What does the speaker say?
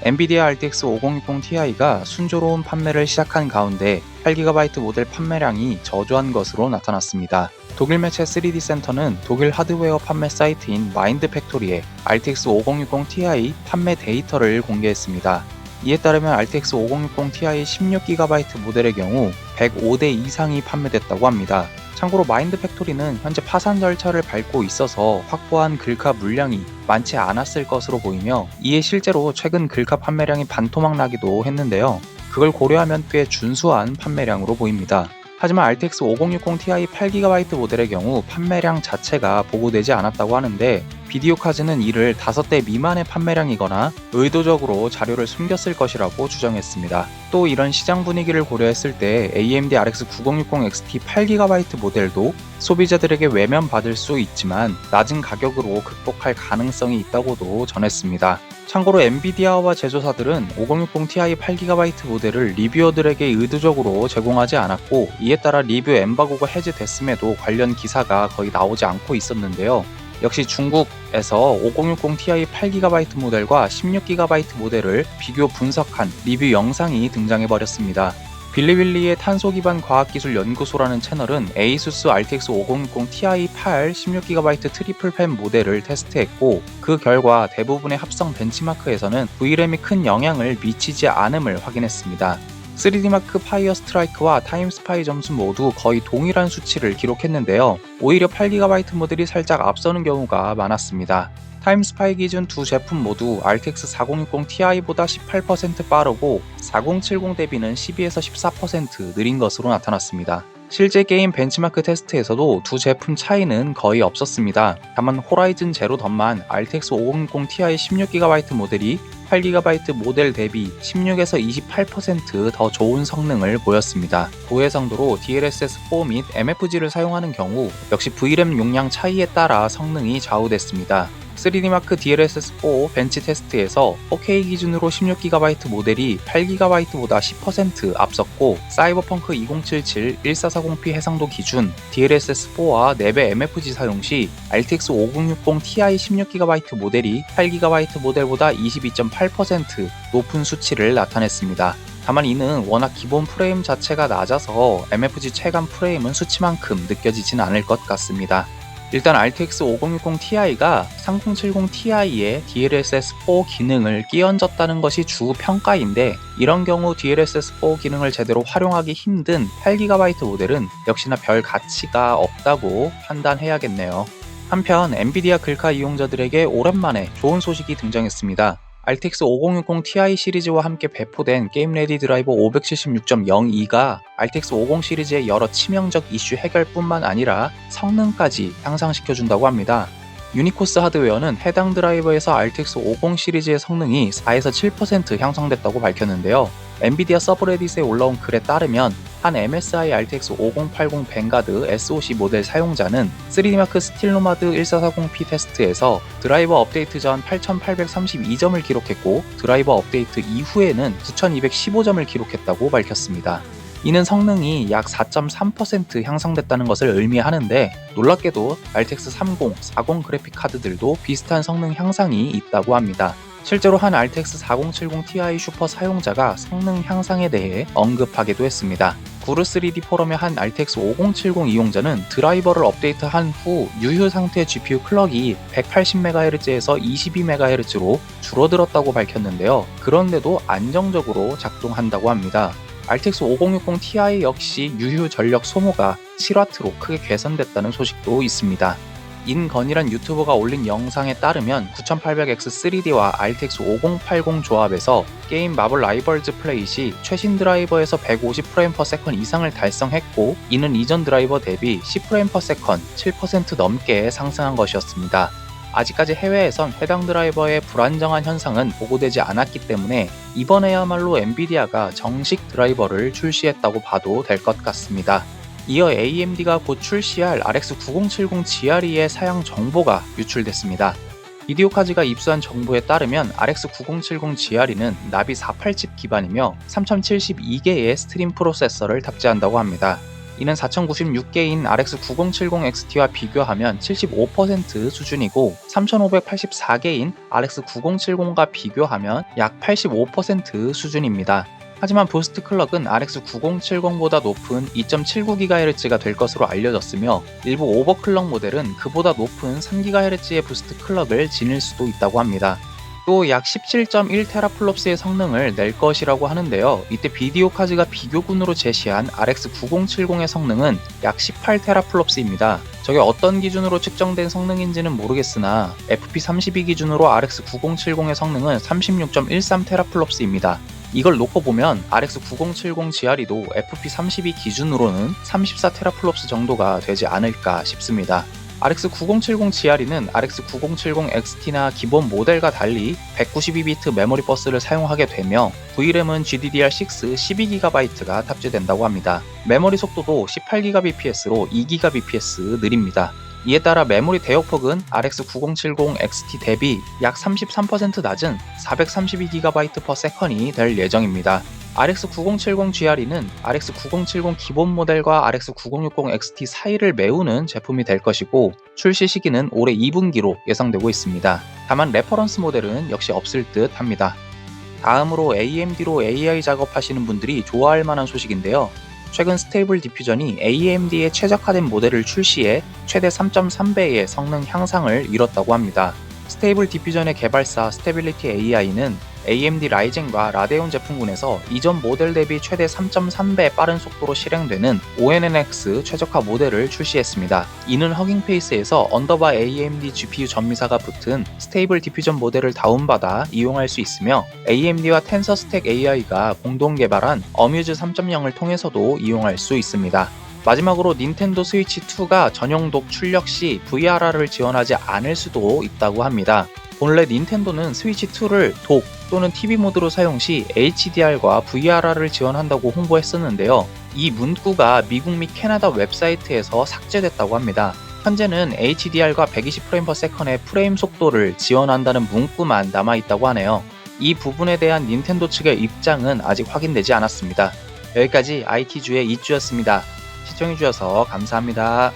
엔비디아 RTX 5060 Ti가 순조로운 판매를 시작한 가운데 8GB 모델 판매량이 저조한 것으로 나타났습니다. 독일 매체 3D 센터는 독일 하드웨어 판매 사이트인 마인드 팩토리에 RTX 5060 Ti 판매 데이터를 공개했습니다. 이에 따르면 RTX 5060 Ti 16GB 모델의 경우 105대 이상이 판매됐다고 합니다. 참고로 마인드 팩토리는 현재 파산 절차를 밟고 있어서 확보한 글카 물량이 많지 않았을 것으로 보이며, 이에 실제로 최근 글카 판매량이 반토막 나기도 했는데요. 그걸 고려하면 꽤 준수한 판매량으로 보입니다. 하지만 RTX 5060 Ti 8GB 모델의 경우 판매량 자체가 보고되지 않았다고 하는데, 비디오 카즈는 이를 5대 미만의 판매량이거나 의도적으로 자료를 숨겼을 것이라고 주장했습니다. 또 이런 시장 분위기를 고려했을 때 AMD RX 9060 XT 8GB 모델도 소비자들에게 외면받을 수 있지만 낮은 가격으로 극복할 가능성이 있다고도 전했습니다. 참고로 엔비디아와 제조사들은 5060 Ti 8GB 모델을 리뷰어들에게 의도적으로 제공하지 않았고, 이에 따라 리뷰 엠바고가 해제됐음에도 관련 기사가 거의 나오지 않고 있었는데요. 역시 중국에서 5060 Ti 8GB 모델과 16GB 모델을 비교 분석한 리뷰 영상이 등장해버렸습니다. 빌리빌리의 탄소 기반 과학기술 연구소라는 채널은 ASUS RTX 5060 Ti 8 16GB 트리플 팬 모델을 테스트했고, 그 결과 대부분의 합성 벤치마크에서는 VRAM이 큰 영향을 미치지 않음을 확인했습니다. 3D마크 파이어 스트라이크와 타임스파이 점수 모두 거의 동일한 수치를 기록했는데요. 오히려 8GB 모델이 살짝 앞서는 경우가 많았습니다. 타임스파이 기준 두 제품 모두 RTX 4060 Ti보다 18% 빠르고 4070 대비는 12에서 14% 느린 것으로 나타났습니다. 실제 게임 벤치마크 테스트에서도 두 제품 차이는 거의 없었습니다. 다만 호라이즌 제로 던만 RTX 5060 Ti 16GB 모델이 8GB 모델 대비 16에서 28% 더 좋은 성능을 보였습니다. 고해상도로 DLSS4 및 MFG를 사용하는 경우 역시 VRAM 용량 차이에 따라 성능이 좌우됐습니다. 3D마크 DLSS4 벤치 테스트에서 4K 기준으로 16GB 모델이 8GB보다 10% 앞섰고, 사이버펑크 2077 1440p 해상도 기준 DLSS4와 4배 MFG 사용 시 RTX 5060 Ti 16GB 모델이 8GB 모델보다 22.8% 높은 수치를 나타냈습니다. 다만 이는 워낙 기본 프레임 자체가 낮아서 MFG 체감 프레임은 수치만큼 느껴지진 않을 것 같습니다. 일단 RTX 5060 Ti가 3070 Ti에 DLSS4 기능을 끼얹었다는 것이 주 평가인데, 이런 경우 DLSS4 기능을 제대로 활용하기 힘든 8GB 모델은 역시나 별 가치가 없다고 판단해야겠네요. 한편 엔비디아 글카 이용자들에게 오랜만에 좋은 소식이 등장했습니다. RTX 5060 Ti 시리즈와 함께 배포된 게임레디 드라이버 576.02가 RTX 50 시리즈의 여러 치명적 이슈 해결뿐만 아니라 성능까지 향상시켜준다고 합니다. 유니코스 하드웨어는 해당 드라이버에서 RTX 50 시리즈의 성능이 4에서 7% 향상됐다고 밝혔는데요. 엔비디아 서브레딧에 올라온 글에 따르면 한 MSI RTX 5080 뱅가드 SoC 모델 사용자는 3D마크 스틸노마드 1440p 테스트에서 드라이버 업데이트 전 8832점을 기록했고, 드라이버 업데이트 이후에는 9215점을 기록했다고 밝혔습니다. 이는 성능이 약 4.3% 향상됐다는 것을 의미하는데, 놀랍게도 RTX 30, 40 그래픽 카드들도 비슷한 성능 향상이 있다고 합니다. 실제로 한 RTX 4070 Ti 슈퍼 사용자가 성능 향상에 대해 언급하기도 했습니다. 구르3D 포럼의 한 RTX 5070 이용자는 드라이버를 업데이트한 후 유효 상태 GPU 클럭이 180MHz에서 22MHz로 줄어들었다고 밝혔는데요. 그런데도 안정적으로 작동한다고 합니다. RTX 5060 Ti 역시 유효 전력 소모가 7W로 크게 개선됐다는 소식도 있습니다. 인건이란 유튜버가 올린 영상에 따르면 9800X3D와 RTX 5080 조합에서 게임 마블 라이벌즈 플레이 시 최신 드라이버에서 150프레임/세컨 이상을 달성했고, 이는 이전 드라이버 대비 10프레임/세컨 7% 넘게 상승한 것이었습니다. 아직까지 해외에선 해당 드라이버의 불안정한 현상은 보고되지 않았기 때문에 이번에야말로 엔비디아가 정식 드라이버를 출시했다고 봐도 될 것 같습니다. 이어 AMD가 곧 출시할 RX 9070 GRE의 사양 정보가 유출됐습니다. 비디오 카즈가 입수한 정보에 따르면 RX 9070 GRE는 나비 48칩 기반이며 3072개의 스트림 프로세서를 탑재한다고 합니다. 이는 4096개인 RX 9070 XT와 비교하면 75% 수준이고 3584개인 RX 9070과 비교하면 약 85% 수준입니다. 하지만 부스트 클럭은 RX 9070보다 높은 2.79GHz가 될 것으로 알려졌으며 일부 오버클럭 모델은 그보다 높은 3GHz의 부스트 클럭을 지닐 수도 있다고 합니다. 또 약 17.1TFLOPS의 성능을 낼 것이라고 하는데요. 이때 비디오 카드가 비교군으로 제시한 RX 9070의 성능은 약 18TFLOPS입니다. 저게 어떤 기준으로 측정된 성능인지는 모르겠으나 FP32 기준으로 RX 9070의 성능은 36.13TFLOPS입니다. 이걸 놓고 보면 RX 9070 GRE도 FP32 기준으로는 34TFLOPS 정도가 되지 않을까 싶습니다. RX 9070 GRE는 RX 9070 XT나 기본 모델과 달리 192비트 메모리 버스를 사용하게 되며 VRAM은 GDDR6 12GB가 탑재된다고 합니다. 메모리 속도도 18GBps로 2GBps 느립니다. 이에 따라 메모리 대역폭은 RX 9070 XT 대비 약 33% 낮은 432GB/s이 될 예정입니다. RX 9070 GRE는 RX 9070 기본 모델과 RX 9060 XT 사이를 메우는 제품이 될 것이고 출시 시기는 올해 2분기로 예상되고 있습니다. 다만 레퍼런스 모델은 역시 없을 듯 합니다. 다음으로 AMD로 AI 작업하시는 분들이 좋아할 만한 소식인데요. 최근 스테이블 디퓨전이 AMD의 최적화된 모델을 출시해 최대 3.3배의 성능 향상을 이뤘다고 합니다. 스테이블 디퓨전의 개발사 스테빌리티 AI는 AMD 라이젠과 라데온 제품군에서 이전 모델 대비 최대 3.3배 빠른 속도로 실행되는 ONNX 최적화 모델을 출시했습니다. 이는 허깅페이스에서 언더바 AMD GPU 전미사가 붙은 스테이블 디퓨전 모델을 다운받아 이용할 수 있으며 AMD와 텐서 스택 AI가 공동 개발한 어뮤즈 3.0을 통해서도 이용할 수 있습니다. 마지막으로 닌텐도 스위치 2가 전용 독 출력 시 VRR을 지원하지 않을 수도 있다고 합니다. 본래 닌텐도는 스위치 2를 독 또는 TV 모드로 사용 시 HDR과 VRR을 지원한다고 홍보했었는데요. 이 문구가 미국 및 캐나다 웹사이트에서 삭제됐다고 합니다. 현재는 HDR과 120fps의 프레임 속도를 지원한다는 문구만 남아있다고 하네요. 이 부분에 대한 닌텐도 측의 입장은 아직 확인되지 않았습니다. 여기까지 IT주의 이주였습니다. 시청해주셔서 감사합니다.